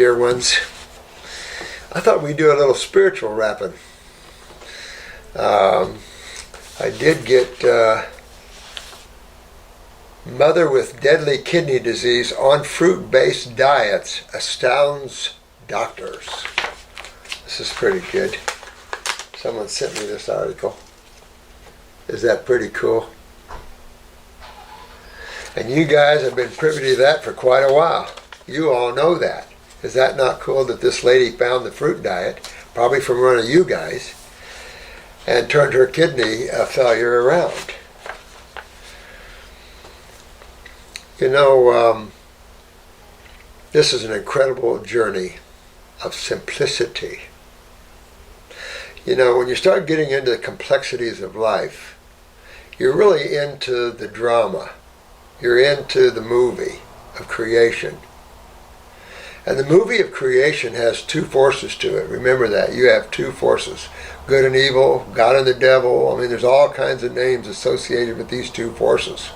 dear ones. I thought we'd do a little spiritual rapping. I did get mother with deadly kidney disease on fruit-based diets astounds doctors. This is pretty good. Someone sent me this article. Is that pretty cool? And you guys have been privy to that for quite a while. You all know that. Is that not cool that this lady found the fruit diet, probably from one of you guys, and turned her kidney failure around? You know, this is an incredible journey of simplicity. You know, when you start getting into the complexities of life, you're really into the drama. You're into the movie of creation. And the movie of creation has two forces to it. Remember that. You have two forces, good and evil, God and the devil. I mean, there's all kinds of names associated with these two forces.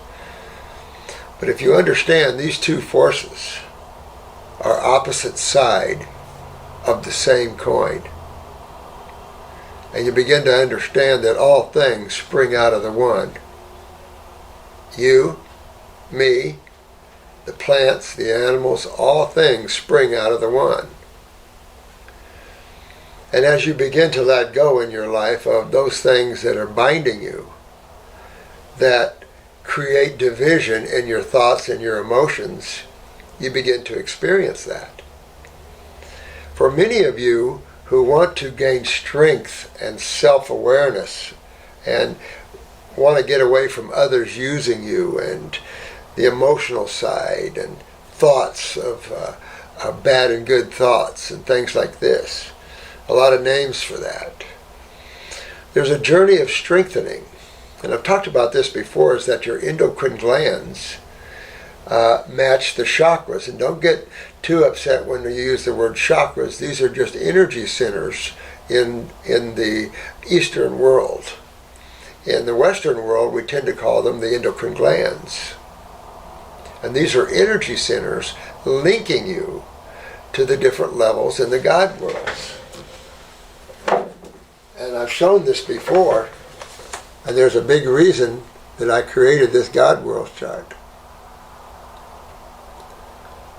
But if you understand these two forces are opposite side of the same coin, and you begin to understand that all things spring out of the one. You, me, the plants, the animals, all things spring out of the one. And as you begin to let go in your life of those things that are binding you, that create division in your thoughts and your emotions, you begin to experience that. For many of you who want to gain strength and self-awareness and want to get away from others using you and the emotional side and thoughts of bad and good thoughts and things like this. A lot of names for that. There's a journey of strengthening. And I've talked about this before, is that your endocrine glands match the chakras. And don't get too upset when you use the word chakras. These are just energy centers in the Eastern world. In the Western world, we tend to call them the endocrine glands. And these are energy centers linking you to the different levels in the God world. And I've shown this before, and there's a big reason that I created this God world chart.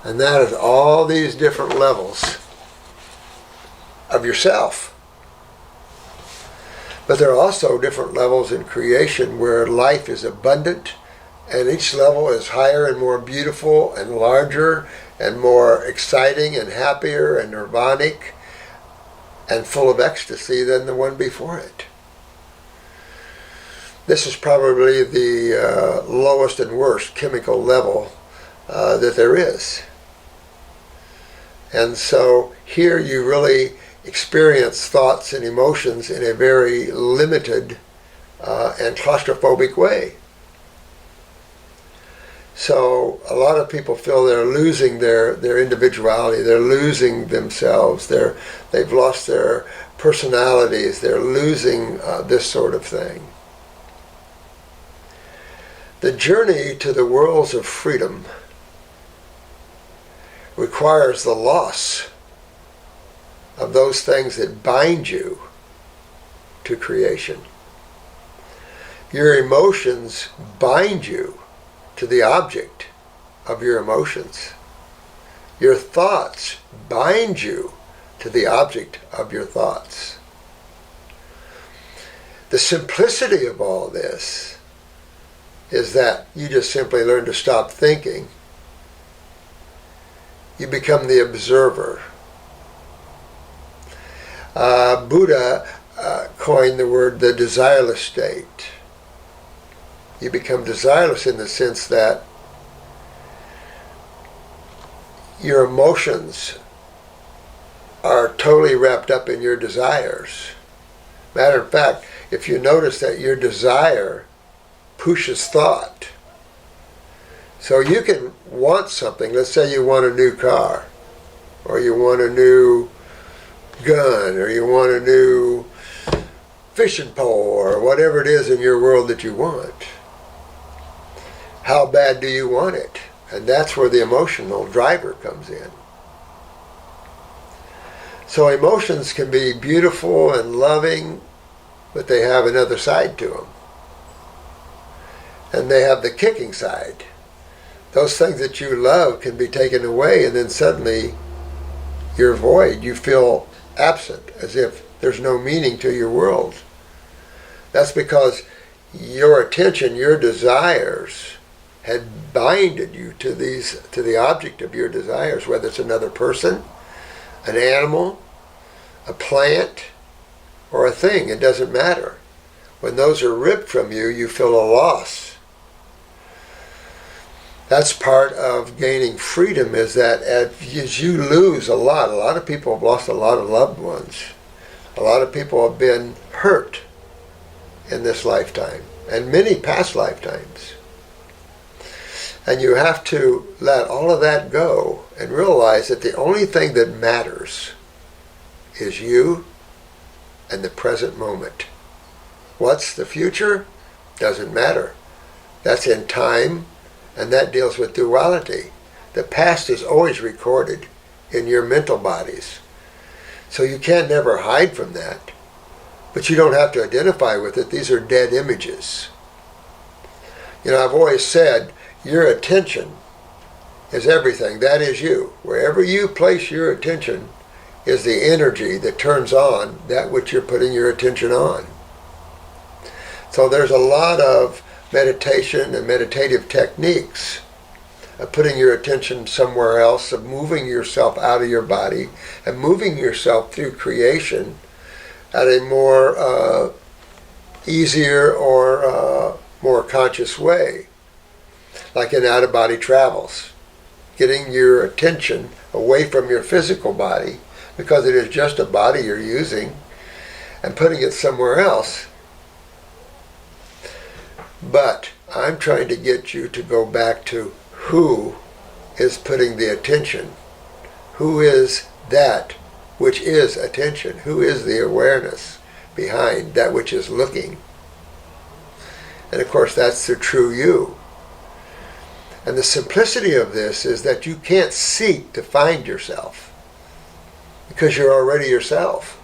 And that is all these different levels of yourself. But there are also different levels in creation where life is abundant, and each level is higher and more beautiful and larger and more exciting and happier and nirvanic and full of ecstasy than the one before it. This is probably the lowest and worst chemical level that there is. And so here you really experience thoughts and emotions in a very limited and claustrophobic way. So a lot of people feel they're losing their individuality, they're losing themselves, they've lost their personalities, they're losing this sort of thing. The journey to the worlds of freedom requires the loss of those things that bind you to creation. Your emotions bind you to the object of your emotions. Your thoughts bind you to the object of your thoughts. The simplicity of all this is that you just simply learn to stop thinking. You become the observer. Buddha coined the word the desireless state. You become desireless in the sense that your emotions are totally wrapped up in your desires. Matter of fact, if you notice that your desire pushes thought. So you can want something. Let's say you want a new car, or you want a new gun, or you want a new fishing pole, or whatever it is in your world that you want. How bad do you want it? And that's where the emotional driver comes in. So emotions can be beautiful and loving, but they have another side to them. And they have the kicking side. Those things that you love can be taken away, and then suddenly you're void. You feel absent, as if there's no meaning to your world. That's because your attention, your desires, had binded you to the object of your desires, whether it's another person, an animal, a plant, or a thing. It doesn't matter. When those are ripped from you, you feel a loss. That's part of gaining freedom, is that as you lose a lot of people have lost a lot of loved ones. A lot of people have been hurt in this lifetime, and many past lifetimes. And you have to let all of that go and realize that the only thing that matters is you and the present moment. What's the future? Doesn't matter. That's in time, and that deals with duality. The past is always recorded in your mental bodies. So you can never hide from that. But you don't have to identify with it. These are dead images. You know, I've always said, your attention is everything. That is you. Wherever you place your attention is the energy that turns on that which you're putting your attention on. So there's a lot of meditation and meditative techniques of putting your attention somewhere else, of moving yourself out of your body and moving yourself through creation at a more easier or more conscious way, like in out-of-body travels, getting your attention away from your physical body, because it is just a body you're using, and putting it somewhere else. But I'm trying to get you to go back to who is putting the attention. Who is that which is attention? Who is the awareness behind that which is looking? And of course, that's the true you. And the simplicity of this is that you can't seek to find yourself, because you're already yourself.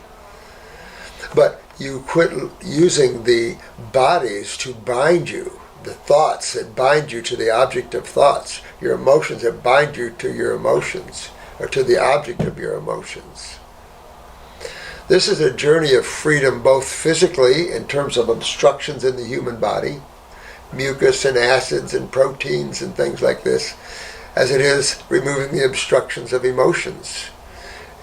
But you quit using the bodies to bind you, the thoughts that bind you to the object of thoughts, your emotions that bind you to your emotions, or to the object of your emotions. This is a journey of freedom, both physically in terms of obstructions in the human body, mucus and acids and proteins and things like this, as it is removing the obstructions of emotions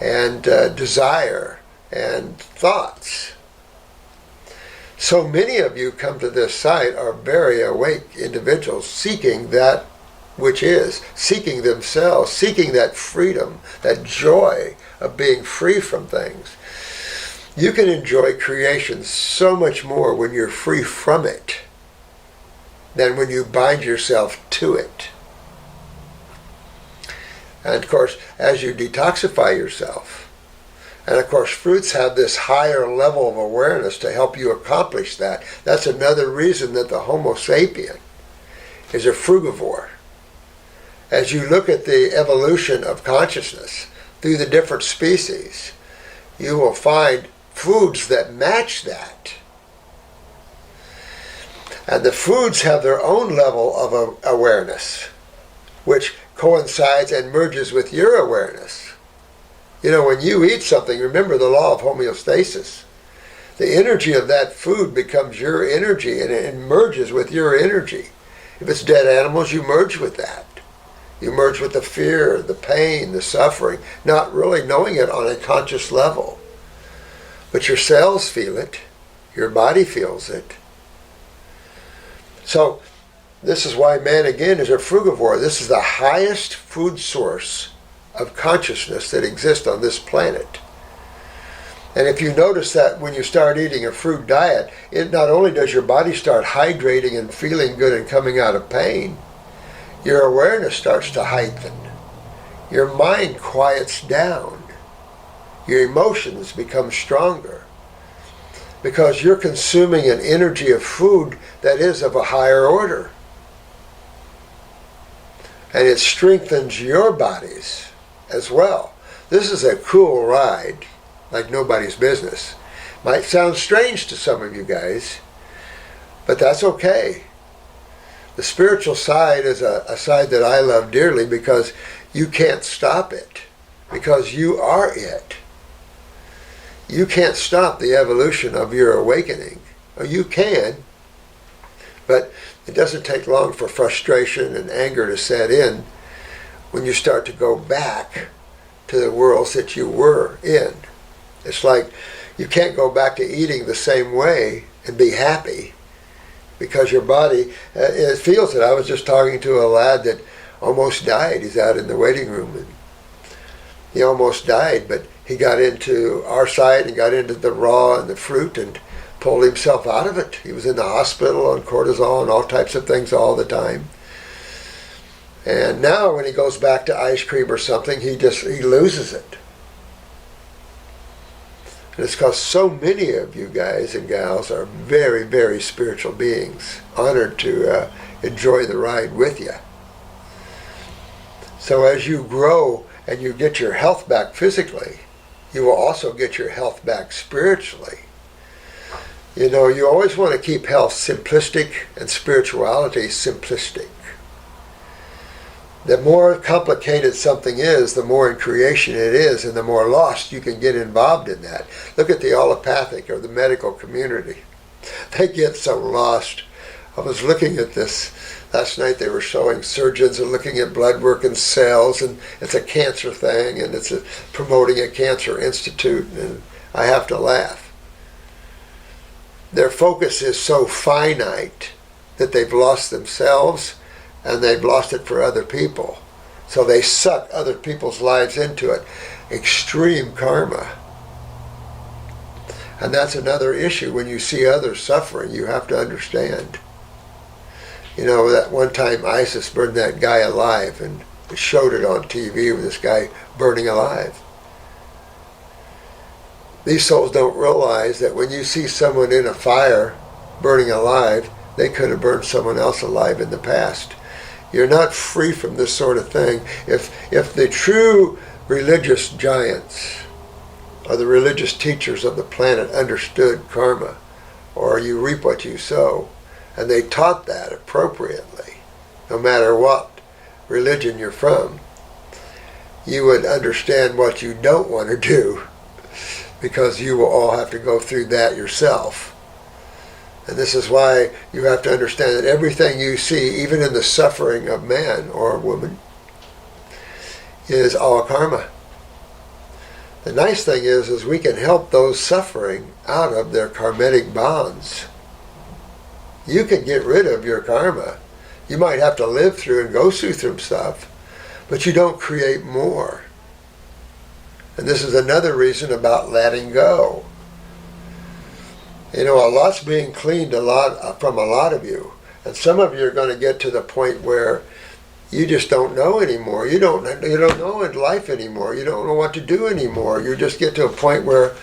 and desire and thoughts. So many of you come to this site are very awake individuals seeking that which is, seeking themselves, seeking that freedom, that joy of being free from things. You can enjoy creation so much more when you're free from it than when you bind yourself to it. And of course, as you detoxify yourself, and of course fruits have this higher level of awareness to help you accomplish that. That's another reason that the Homo sapien is a frugivore. As you look at the evolution of consciousness through the different species, you will find foods that match that. And the foods have their own level of awareness, which coincides and merges with your awareness. You know, when you eat something, remember the law of homeostasis. The energy of that food becomes your energy, and it merges with your energy. If it's dead animals, you merge with that. You merge with the fear, the pain, the suffering, not really knowing it on a conscious level. But your cells feel it. Your body feels it. So, this is why man, again, is a frugivore. This is the highest food source of consciousness that exists on this planet. And if you notice that when you start eating a fruit diet, it not only does your body start hydrating and feeling good and coming out of pain, your awareness starts to heighten. Your mind quiets down. Your emotions become stronger, because you're consuming an energy of food that is of a higher order. And it strengthens your bodies as well. This is a cool ride. like nobody's business. Might sound strange to some of you guys, but that's okay. The spiritual side is a side that I love dearly because you can't stop it, because you are it. You can't stop the evolution of your awakening. Or you can, but it doesn't take long for frustration and anger to set in when you start to go back to the worlds that you were in. It's like you can't go back to eating the same way and be happy because your body, it feels it. I was just talking to a lad that almost died. He's out in the waiting room and he almost died, but he got into our side and got into the raw and the fruit and pulled himself out of it. He was in the hospital on cortisol and all types of things all the time. And now when he goes back to ice cream or something, he loses it. And it's because so many of you guys and gals are very, very spiritual beings, honored to enjoy the ride with you. So as you grow and you get your health back physically, you will also get your health back spiritually. You know, you always want to keep health simplistic and spirituality simplistic. The more complicated something is, the more in creation it is, and the more lost you can get involved in that. Look at the allopathic or the medical community. They get so lost. I was looking at this last night. They were showing surgeons and looking at blood work and cells, and it's a cancer thing, and it's promoting a cancer institute, and I have to laugh. Their focus is so finite that they've lost themselves and they've lost it for other people. So they suck other people's lives into it. Extreme karma. And that's another issue. When you see others suffering, you have to understand. You know, that one time ISIS burned that guy alive and showed it on TV with this guy burning alive. These souls don't realize that when you see someone in a fire burning alive, they could have burned someone else alive in the past. You're not free from this sort of thing. If the true religious giants or the religious teachers of the planet understood karma, or you reap what you sow, and they taught that appropriately, no matter what religion you're from, you would understand what you don't want to do, because you will all have to go through that yourself. And this is why you have to understand that everything you see, even in the suffering of man or woman, is all karma. The nice thing is we can help those suffering out of their karmic bonds. You can get rid of your karma. You might have to live through and go through some stuff, but you don't create more. And this is another reason about letting go. You know, a lot's being cleaned from a lot of you. And some of you are going to get to the point where you just don't know anymore. You don't know in life anymore. You don't know what to do anymore. You just get to a point where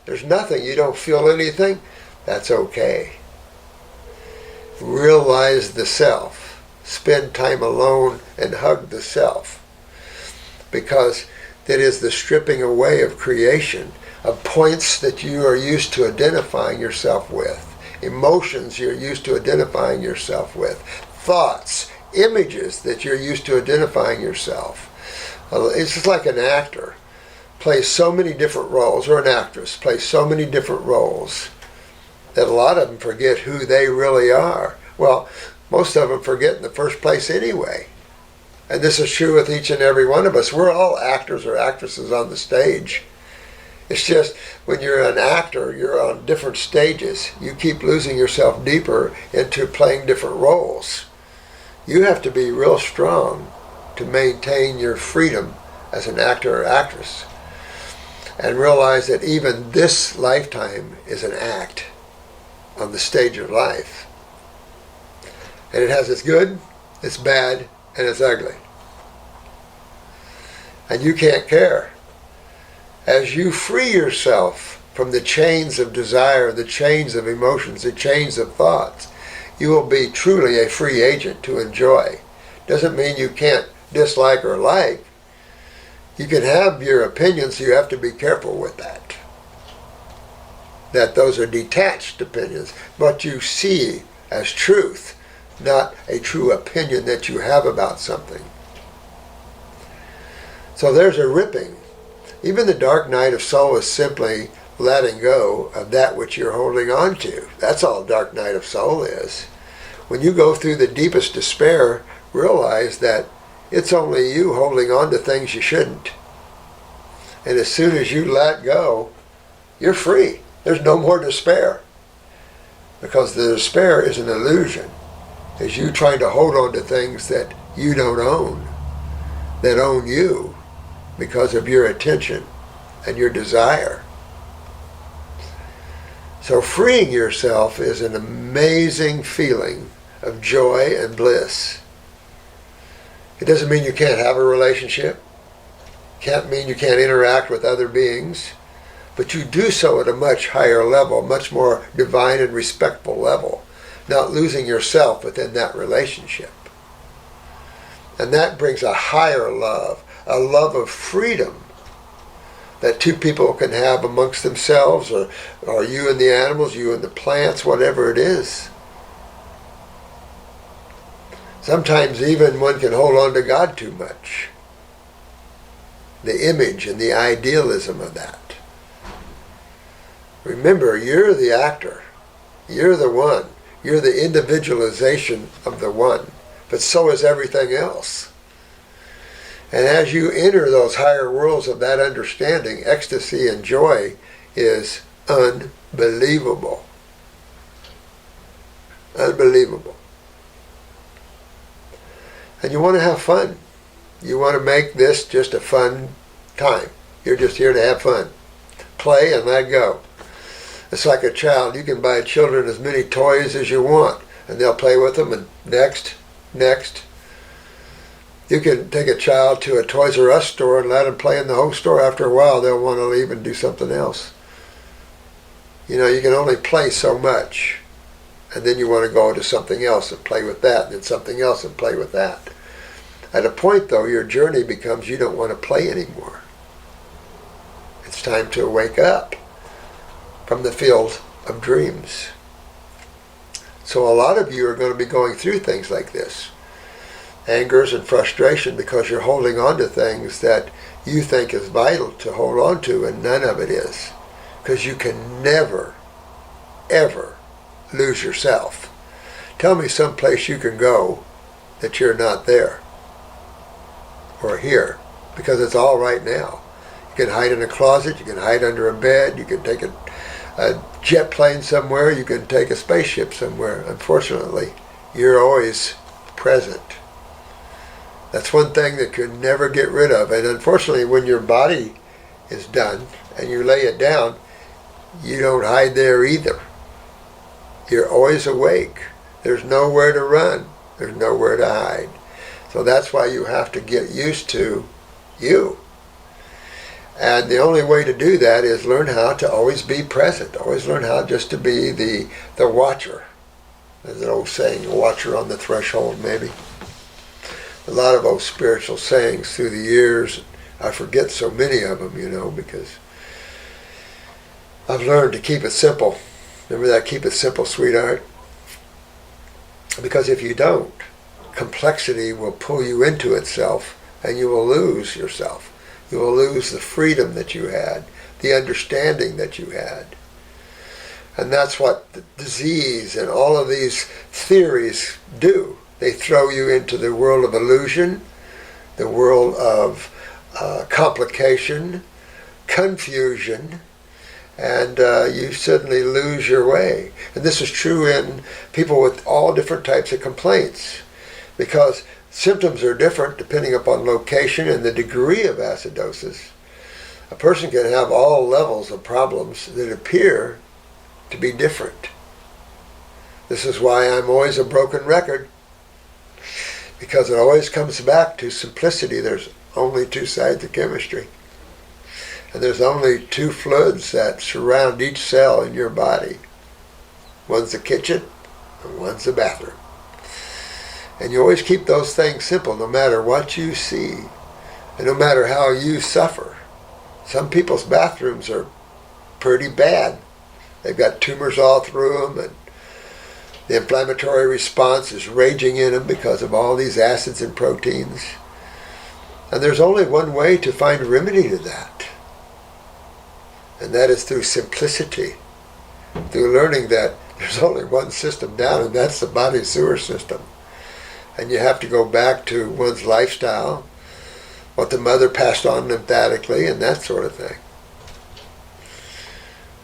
there's nothing. You don't feel anything. That's okay. Realize the self. Spend time alone and hug the self. Because that is the stripping away of creation, of points that you are used to identifying yourself with, emotions you're used to identifying yourself with, thoughts, images that you're used to identifying yourself. It's just like an actor plays so many different roles, or an actress plays so many different roles, that a lot of them forget who they really are. Well, most of them forget in the first place anyway. And this is true with each and every one of us. We're all actors or actresses on the stage. It's just when you're an actor, you're on different stages. You keep losing yourself deeper into playing different roles. You have to be real strong to maintain your freedom as an actor or actress. And realize that even this lifetime is an act on the stage of life. And it has its good, its bad, and it's ugly. And you can't care. As you free yourself from the chains of desire, the chains of emotions, the chains of thoughts, you will be truly a free agent to enjoy. Doesn't mean you can't dislike or like. You can have your opinions, you have to be careful with that. that those are detached opinions, what you see as truth, not a true opinion that you have about something. So there's a ripping. Even the dark night of soul is simply letting go of that which you're holding on to. That's all dark night of soul is. When you go through the deepest despair, realize that it's only you holding on to things you shouldn't. And as soon as you let go, you're free. There's no more despair. Because the despair is an illusion. It's you trying to hold on to things that you don't own, that own you because of your attention and your desire. So freeing yourself is an amazing feeling of joy and bliss. It doesn't mean you can't have a relationship. Can't mean you can't interact with other beings. But you do so at a much higher level, much more divine and respectful level, not losing yourself within that relationship. And that brings a higher love, a love of freedom that two people can have amongst themselves, or you and the animals, you and the plants, whatever it is. Sometimes even one can hold on to God too much. The image and the idealism of that. Remember, you're the actor. You're the one. You're the individualization of the one. But so is everything else. And as you enter those higher worlds of that understanding, ecstasy and joy is unbelievable. Unbelievable. And you want to have fun. You want to make this just a fun time. You're just here to have fun. Play and let go. It's like a child. You can buy children as many toys as you want, and they'll play with them, and next. You can take a child to a Toys R Us store and let them play in the whole store. After a while, they'll want to leave and do something else. You know, you can only play so much, and then you want to go to something else and play with that, and then something else and play with that. At a point, though, your journey becomes you don't want to play anymore. It's time to wake up from the field of dreams. So a lot of you are going to be going through things like this. Angers and frustration because you're holding on to things that you think is vital to hold on to, and none of it is. Because you can never, ever lose yourself. Tell me some place you can go that you're not there or here, because it's all right now. You can hide in a closet, you can hide under a bed, you can take a jet plane somewhere, you can take a spaceship somewhere. Unfortunately, you're always present. That's one thing that you never get rid of. And unfortunately, when your body is done and you lay it down, you don't hide there either. You're always awake. There's nowhere to run. There's nowhere to hide. So that's why you have to get used to you. And the only way to do that is learn how to always be present. Always learn how just to be the watcher. There's an old saying, watcher on the threshold, maybe. A lot of old spiritual sayings through the years. I forget so many of them, because I've learned to keep it simple. Remember that, keep it simple, sweetheart? Because if you don't, complexity will pull you into itself and you will lose yourself. You will lose the freedom that you had, the understanding that you had. And that's what the disease and all of these theories do. They throw you into the world of illusion, the world of complication, confusion, and you suddenly lose your way. And this is true in people with all different types of complaints, because symptoms are different depending upon location and the degree of acidosis. A person can have all levels of problems that appear to be different. This is why I'm always a broken record, because it always comes back to simplicity. There's only two sides of chemistry. And there's only two fluids that surround each cell in your body. One's the kitchen and one's the bathroom. And you always keep those things simple no matter what you see and no matter how you suffer. Some people's bathrooms are pretty bad. They've got tumors all through them, and the inflammatory response is raging in them because of all these acids and proteins. And there's only one way to find remedy to that. And that is through simplicity. Through learning that there's only one system down, and that's the body sewer system. And you have to go back to one's lifestyle, what the mother passed on lymphatically, and that sort of thing.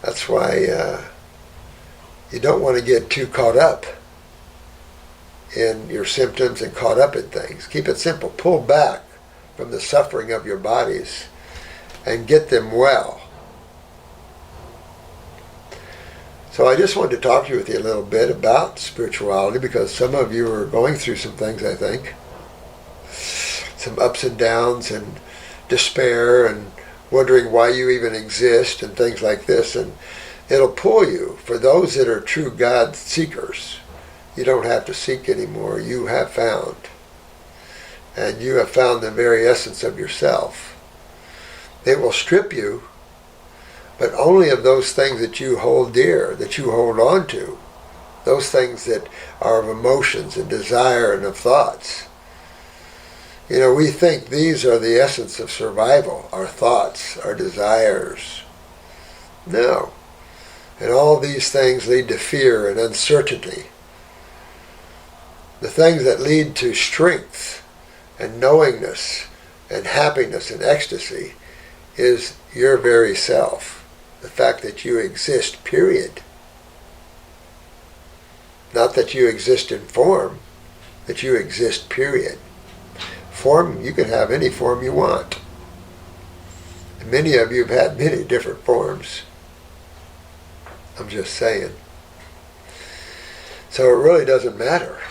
That's why you don't want to get too caught up in your symptoms and caught up in things. Keep it simple. Pull back from the suffering of your bodies and get them well. So I just wanted to talk to you with you a little bit about spirituality, because some of you are going through some things, I think. Some ups and downs and despair and wondering why you even exist and things like this. And it'll pull you. For those that are true God seekers, you don't have to seek anymore. You have found. And you have found the very essence of yourself. It will strip you, but only of those things that you hold dear, that you hold on to. Those things that are of emotions and desire and of thoughts. You know, we think these are the essence of survival, our thoughts, our desires. No. And all these things lead to fear and uncertainty. The things that lead to strength and knowingness and happiness and ecstasy is your very self. The fact that you exist, period. Not that you exist in form, that you exist, period. Form, you can have any form you want. And many of you have had many different forms. I'm just saying. So it really doesn't matter.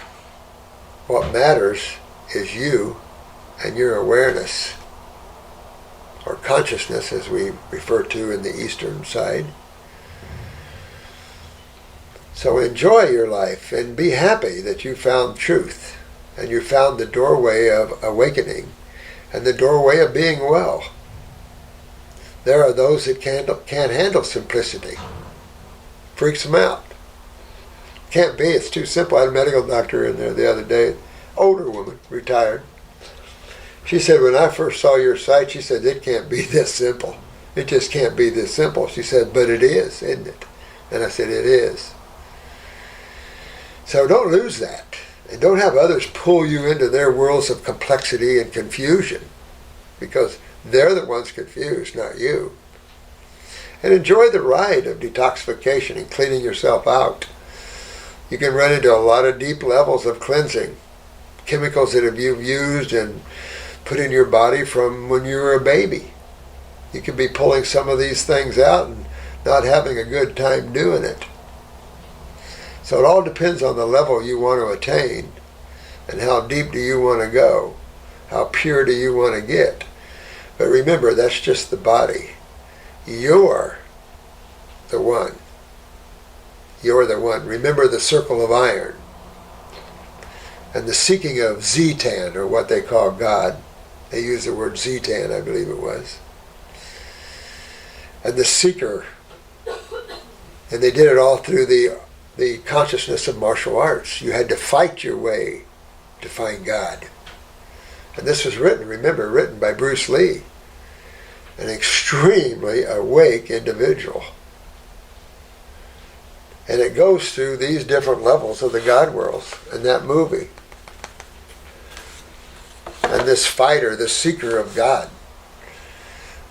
What matters is you and your awareness, or consciousness as we refer to in the Eastern side. So enjoy your life and be happy that you found truth and you found the doorway of awakening and the doorway of being well. There are those that can't handle simplicity. Freaks them out. Can't be, it's too simple. I had a medical doctor in there the other day, older woman, retired. She said, when I first saw your site, she said, it can't be this simple. It just can't be this simple. She said, but it is, isn't it? And I said, it is. So don't lose that. And don't have others pull you into their worlds of complexity and confusion, because they're the ones confused, not you. And enjoy the ride of detoxification and cleaning yourself out. You can run into a lot of deep levels of cleansing. Chemicals that you've used and put in your body from when you were a baby. You could be pulling some of these things out and not having a good time doing it. So it all depends on the level you want to attain and how deep do you want to go, how pure do you want to get. But remember, that's just the body. You're the one. You're the one. Remember the circle of iron and the seeking of Zetan, or what they call God. They use the word Zetan, I believe it was. And the seeker. And they did it all through the consciousness of martial arts. You had to fight your way to find God. And this was written by Bruce Lee, an extremely awake individual. And it goes through these different levels of the God world in that movie. And this fighter, this seeker of God,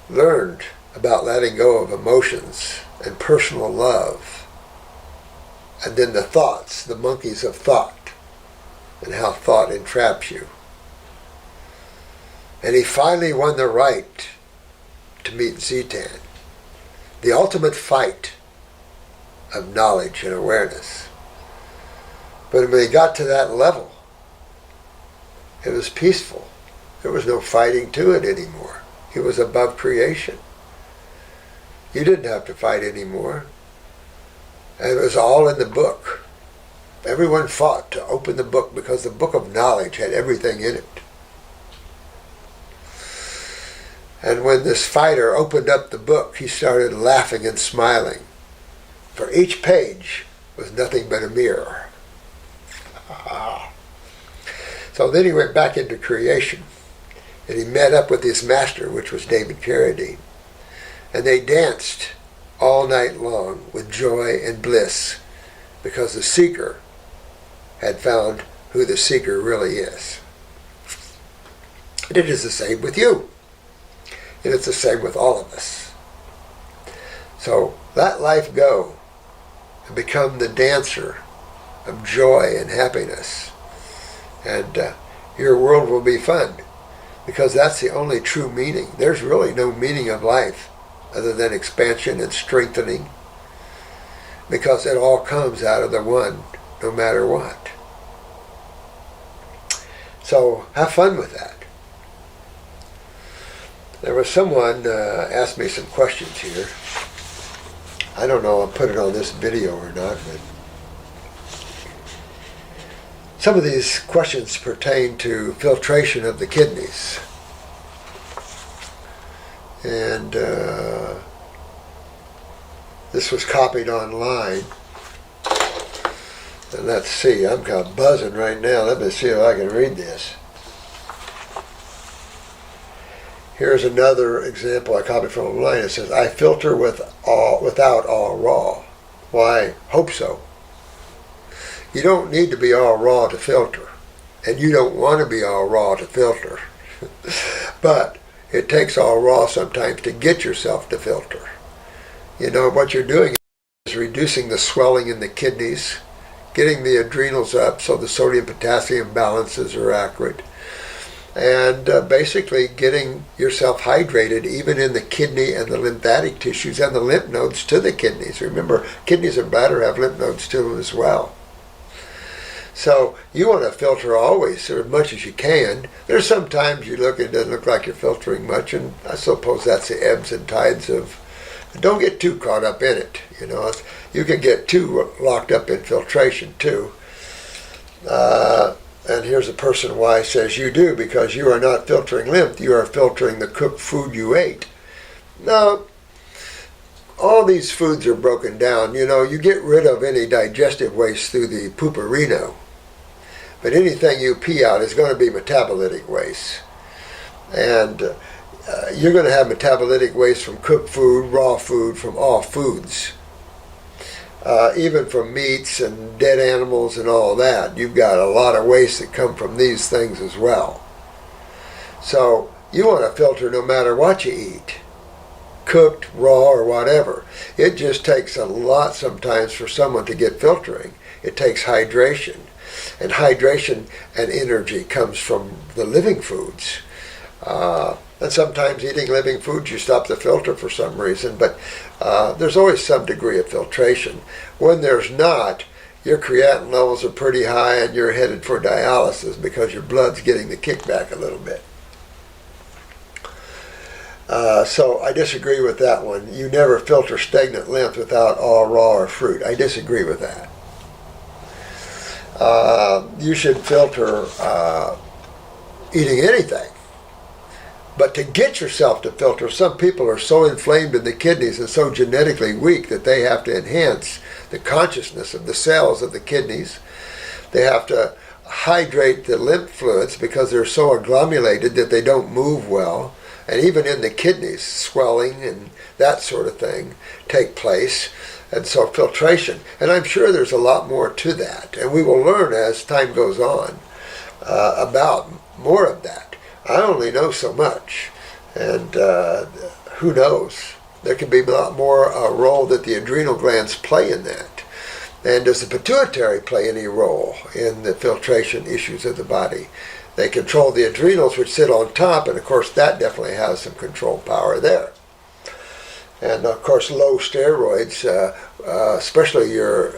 learned about letting go of emotions and personal love. And then the thoughts, the monkeys of thought, and how thought entraps you. And he finally won the right to meet Zetan, the ultimate fight of knowledge and awareness. But when he got to that level, it was peaceful. There was no fighting to it anymore. He was above creation. You didn't have to fight anymore. And it was all in the book. Everyone fought to open the book because the book of knowledge had everything in it. And when this fighter opened up the book, he started laughing and smiling. for each page was nothing but a mirror. So then he went back into creation, and he met up with his master, which was David Carradine, and they danced all night long with joy and bliss, because the seeker had found who the seeker really is. And it is the same with you. And it's the same with all of us. So let life go and become the dancer of joy and happiness. And your world will be fun, because that's the only true meaning. There's really no meaning of life other than expansion and strengthening, because it all comes out of the one, no matter what. So have fun with that. There was someone asked me some questions here. I don't know if I'll put it on this video or not, but some of these questions pertain to filtration of the kidneys. And this was copied online. And let's see, I'm kind of buzzing right now. Let me see if I can read this. Here's another example I copied from online. It says, I filter without all raw. Why? Hope so. You don't need to be all raw to filter. And you don't want to be all raw to filter. But it takes all raw sometimes to get yourself to filter. You know, what you're doing is reducing the swelling in the kidneys, getting the adrenals up so the sodium-potassium balances are accurate, and basically getting yourself hydrated even in the kidney and the lymphatic tissues and the lymph nodes to the kidneys. Remember, kidneys and bladder have lymph nodes to them as well. So you want to filter always, or as much as you can. There's sometimes you look, it doesn't look like you're filtering much, and I suppose that's the ebbs and tides of, don't get too caught up in it. You know, you can get too locked up in filtration too. And here's a person why says you do, because you are not filtering lymph, you are filtering the cooked food you ate. No, all these foods are broken down. You know, you get rid of any digestive waste through the pooperino, but anything you pee out is going to be metabolitic waste. And you're going to have metabolitic waste from cooked food, raw food, from all foods. Even from meats and dead animals and all that. You've got a lot of waste that come from these things as well. So you want to filter no matter what you eat, cooked, raw, or whatever. It just takes a lot sometimes for someone to get filtering. It takes hydration. And hydration and energy comes from the living foods. And sometimes eating living foods, you stop the filter for some reason, but there's always some degree of filtration. When there's not, your creatinine levels are pretty high and you're headed for dialysis because your blood's getting the kickback a little bit. So I disagree with that one. You never filter stagnant lymph without all raw or fruit. I disagree with that. You should filter eating anything. But to get yourself to filter, some people are so inflamed in the kidneys and so genetically weak that they have to enhance the consciousness of the cells of the kidneys. They have to hydrate the lymph fluids because they're so agglomerated that they don't move well. And even in the kidneys, swelling and that sort of thing take place. And so filtration. And I'm sure there's a lot more to that. And we will learn as time goes on about more of that. I only know so much, and who knows? There could be a lot more role that the adrenal glands play in that. And does the pituitary play any role in the filtration issues of the body? They control the adrenals, which sit on top, and of course that definitely has some control power there. And of course low steroids, especially your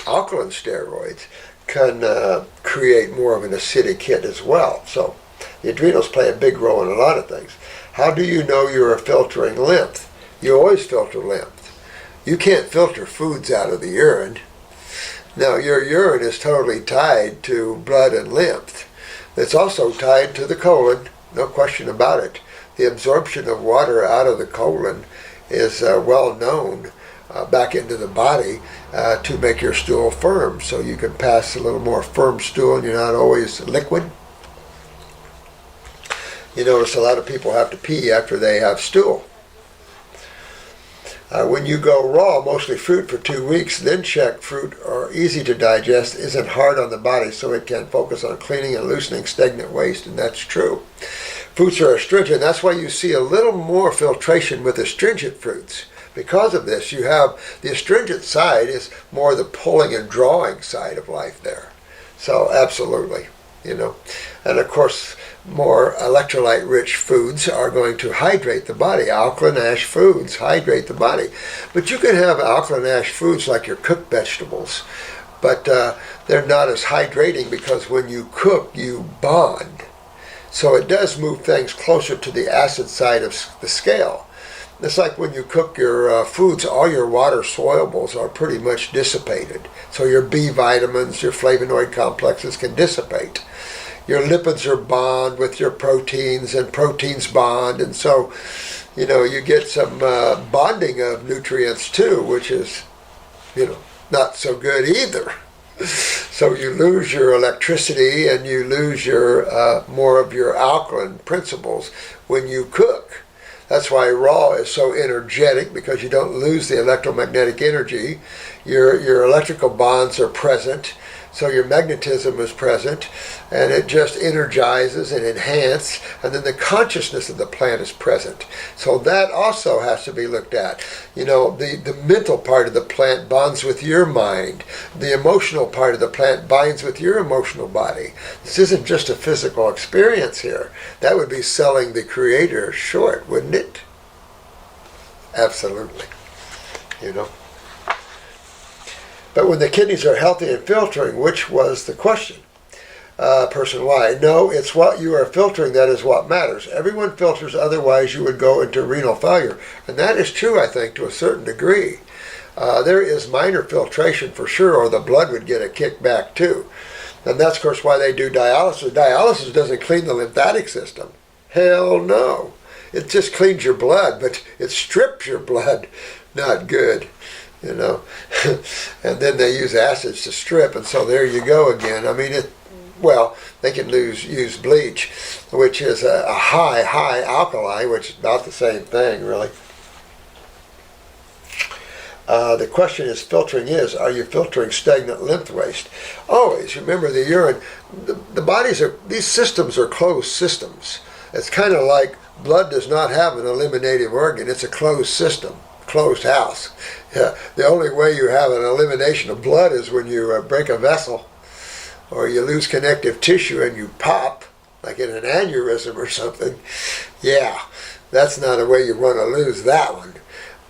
alkaline steroids, can create more of an acidic hit as well. So the adrenals play a big role in a lot of things. How do you know you're filtering lymph? You always filter lymph. You can't filter foods out of the urine. Now your urine is totally tied to blood and lymph. It's also tied to the colon, no question about it. The absorption of water out of the colon is well known. back into the body to make your stool firm, so you can pass a little more firm stool and you're not always liquid. You notice a lot of people have to pee after they have stool. When you go raw, mostly fruit, for 2 weeks, then check fruit are easy to digest, isn't hard on the body, so it can focus on cleaning and loosening stagnant waste, and that's true. Fruits are astringent. That's why you see a little more filtration with astringent fruits. Because of this, you have the astringent side is more the pulling and drawing side of life there. So absolutely, And of course, more electrolyte-rich foods are going to hydrate the body. Alkaline ash foods hydrate the body. But you can have alkaline ash foods like your cooked vegetables, but they're not as hydrating because when you cook, you bond. So it does move things closer to the acid side of the scale. It's like when you cook your foods, all your water solubles are pretty much dissipated. So your B vitamins, your flavonoid complexes can dissipate. Your lipids are bond with your proteins, and proteins bond, and so, you get some bonding of nutrients too, which is, not so good either. So you lose your electricity and you lose your more of your alkaline principles when you cook. That's why raw is so energetic, because you don't lose the electromagnetic energy. Your electrical bonds are present, so your magnetism is present, and it just energizes and enhances, and then the consciousness of the plant is present. So that also has to be looked at. The mental part of the plant bonds with your mind. The emotional part of the plant binds with your emotional body. This isn't just a physical experience here. That would be selling the Creator short, wouldn't it? Absolutely. But when the kidneys are healthy and filtering, which was the question? Person Y. No, it's what you are filtering that is what matters. Everyone filters, otherwise you would go into renal failure. And that is true, I think, to a certain degree. There is minor filtration for sure, or the blood would get a kickback too. And that's, of course, why they do dialysis. Dialysis doesn't clean the lymphatic system. Hell no. It just cleans your blood, but it strips your blood. Not good. And then they use acids to strip, and so there you go again. I mean, they can use bleach, which is a high alkali, which is about the same thing, really. The question is, are you filtering stagnant lymph waste? Always. Remember, the urine, these systems are closed systems. It's kind of like blood does not have an eliminative organ. It's a closed system. Closed house. The only way you have an elimination of blood is when you break a vessel, or you lose connective tissue and you pop, like in an aneurysm or something. Yeah, that's not a way you want to lose that one.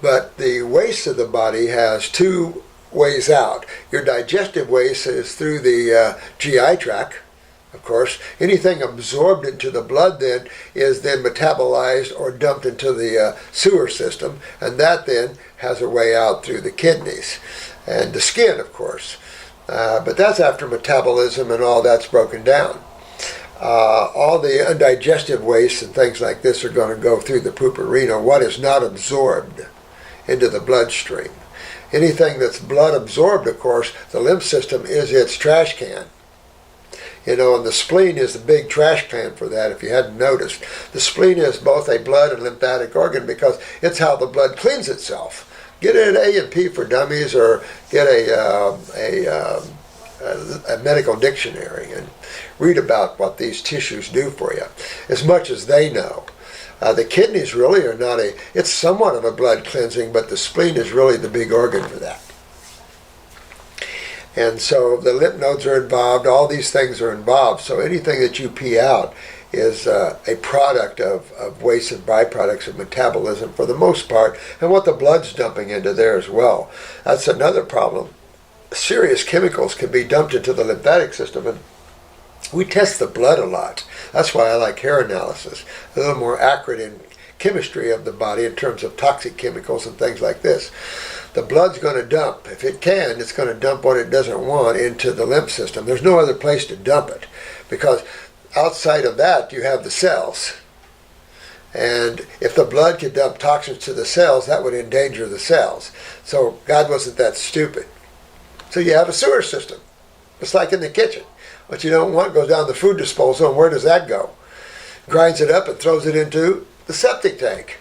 But the waste of the body has two ways out. Your digestive waste is through the GI tract. Of course, anything absorbed into the blood then is then metabolized or dumped into the sewer system, and that then has a way out through the kidneys and the skin, of course. But that's after metabolism and all that's broken down. All the undigested waste and things like this are going to go through the pooperino, what is not absorbed into the bloodstream. Anything that's blood absorbed, of course, the lymph system is its trash can. And the spleen is the big trash can for that, if you hadn't noticed. The spleen is both a blood and lymphatic organ because it's how the blood cleans itself. Get an A&P for Dummies, or get a medical dictionary and read about what these tissues do for you, as much as they know. The kidneys really are not it's somewhat of a blood cleansing, but the spleen is really the big organ for that. And so the lymph nodes are involved, all these things are involved. So anything that you pee out is a product of waste and byproducts of metabolism for the most part, and what the blood's dumping into there as well. That's another problem. Serious chemicals can be dumped into the lymphatic system, and we test the blood a lot. That's why I like hair analysis, a little more accurate in chemistry of the body in terms of toxic chemicals and things like this. The blood's going to dump, if it can, it's going to dump what it doesn't want into the lymph system. There's no other place to dump it, because outside of that you have the cells. And if the blood could dump toxins to the cells, that would endanger the cells. So God wasn't that stupid. So you have a sewer system. It's like in the kitchen. What you don't want goes down the food disposal, and where does that go? Grinds it up and throws it into the septic tank.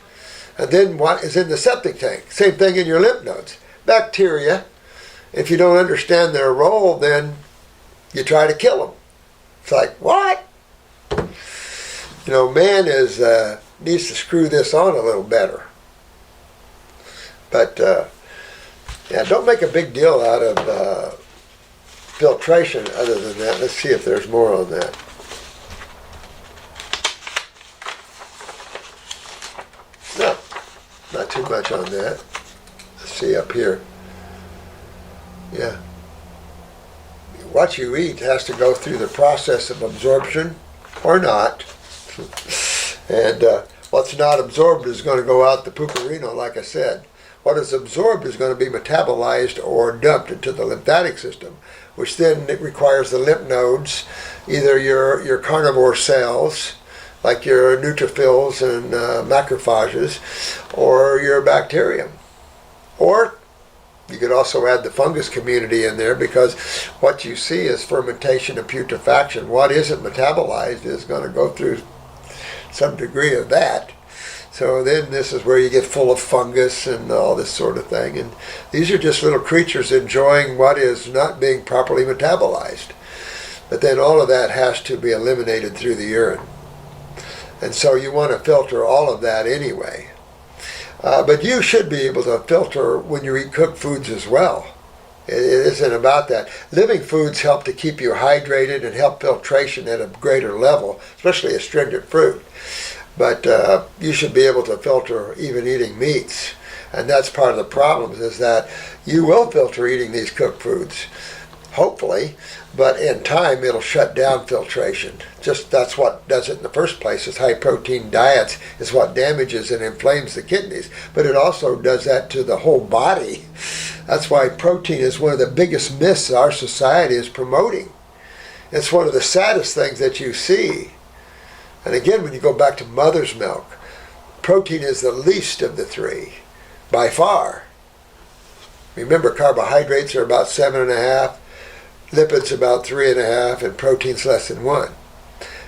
And then what is in the septic tank? Same thing in your lymph nodes. Bacteria. If you don't understand their role, then you try to kill them. It's like, what? Man needs to screw this on a little better. But, don't make a big deal out of filtration other than that. Let's see if there's more on that. No, not too much on that. Let's see up here. Yeah. What you eat has to go through the process of absorption or not. And what's not absorbed is going to go out the pooperino, like I said. What is absorbed is going to be metabolized or dumped into the lymphatic system, which then it requires the lymph nodes, either your carnivore cells, like your neutrophils and macrophages, or your bacterium. Or you could also add the fungus community in there, because what you see is fermentation and putrefaction. What isn't metabolized is going to go through some degree of that. So then this is where you get full of fungus and all this sort of thing. And these are just little creatures enjoying what is not being properly metabolized. But then all of that has to be eliminated through the urine. And so you want to filter all of that anyway. But you should be able to filter when you eat cooked foods as well. It isn't about that. Living foods help to keep you hydrated and help filtration at a greater level, especially astringent fruit. But you should be able to filter even eating meats. And that's part of the problem, is that you will filter eating these cooked foods, hopefully, but in time it'll shut down filtration. Just that's what does it in the first place, is high protein diets is what damages and inflames the kidneys. But it also does that to the whole body. That's why protein is one of the biggest myths our society is promoting. It's one of the saddest things that you see. And again, when you go back to mother's milk, protein is the least of the three, by far. Remember, carbohydrates are about 7.5, lipids about 3.5, and protein's less than 1.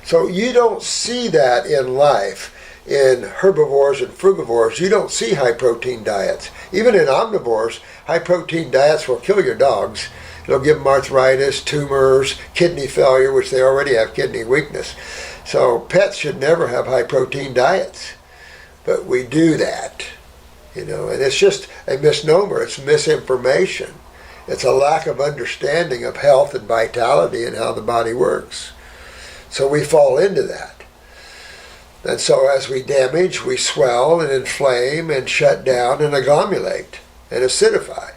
So you don't see that in life. In herbivores and frugivores, you don't see high protein diets. Even in omnivores, high protein diets will kill your dogs. It'll give them arthritis, tumors, kidney failure, which they already have kidney weakness. So pets should never have high protein diets. But we do that, and it's just a misnomer. It's misinformation. It's a lack of understanding of health and vitality and how the body works. So we fall into that. And so as we damage, we swell and inflame and shut down and agglomulate and acidify.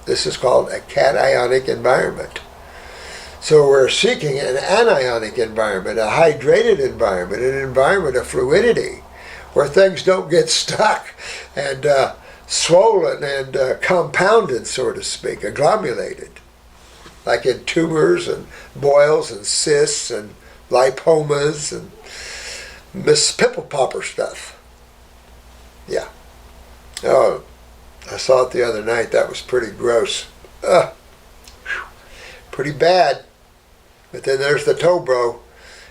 This is called a cationic environment. So we're seeking an anionic environment, a hydrated environment, an environment of fluidity, where things don't get stuck and swollen and compounded, so to speak, agglomerated, like in tumors and boils and cysts and lipomas and Miss Pimple Popper stuff. Yeah. Oh, I saw it the other night. That was pretty gross. Pretty bad. But then there's the toe bro.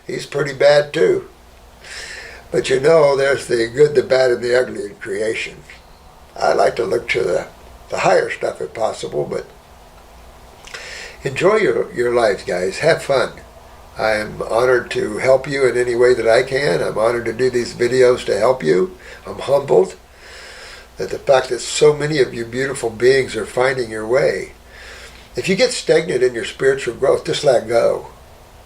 He's pretty bad too. But there's the good, the bad, and the ugly in creation. I like to look to the higher stuff if possible, but enjoy your lives, guys. Have fun. I am honored to help you in any way that I can. I'm honored to do these videos to help you. I'm humbled at the fact that so many of you beautiful beings are finding your way. If you get stagnant in your spiritual growth, just let go.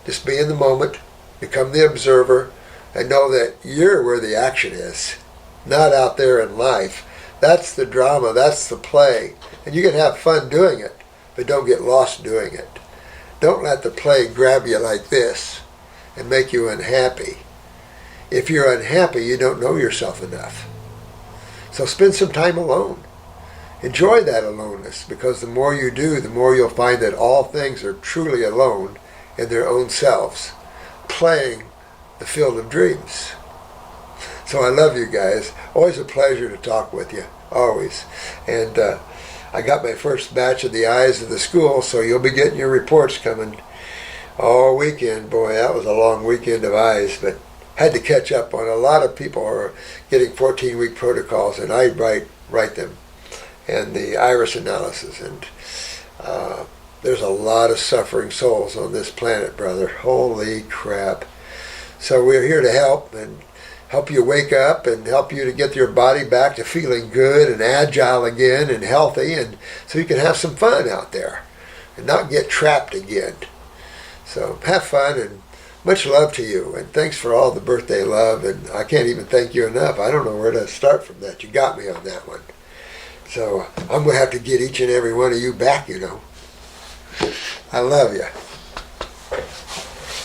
Just be in the moment, become the observer, and know that you're where the action is, not out there in life. That's the drama, that's the play. And you can have fun doing it, but don't get lost doing it. Don't let the play grab you like this and make you unhappy. If you're unhappy, you don't know yourself enough. So spend some time alone. Enjoy that aloneness, because the more you do, the more you'll find that all things are truly alone in their own selves, playing the field of dreams. So I love you guys. Always a pleasure to talk with you. Always. And I got my first batch of the eyes of the school, so you'll be getting your reports coming all weekend. Boy, that was a long weekend of eyes, but had to catch up on. A lot of people are getting 14-week protocols, and I write them, and the iris analysis. And there's a lot of suffering souls on this planet, brother. Holy crap. So we're here to help, and help you wake up and help you to get your body back to feeling good and agile again and healthy, and so you can have some fun out there and not get trapped again. So have fun, and much love to you, and thanks for all the birthday love, and I can't even thank you enough. I don't know where to start from that. You got me on that one. So I'm going to have to get each and every one of you back, you know. I love you.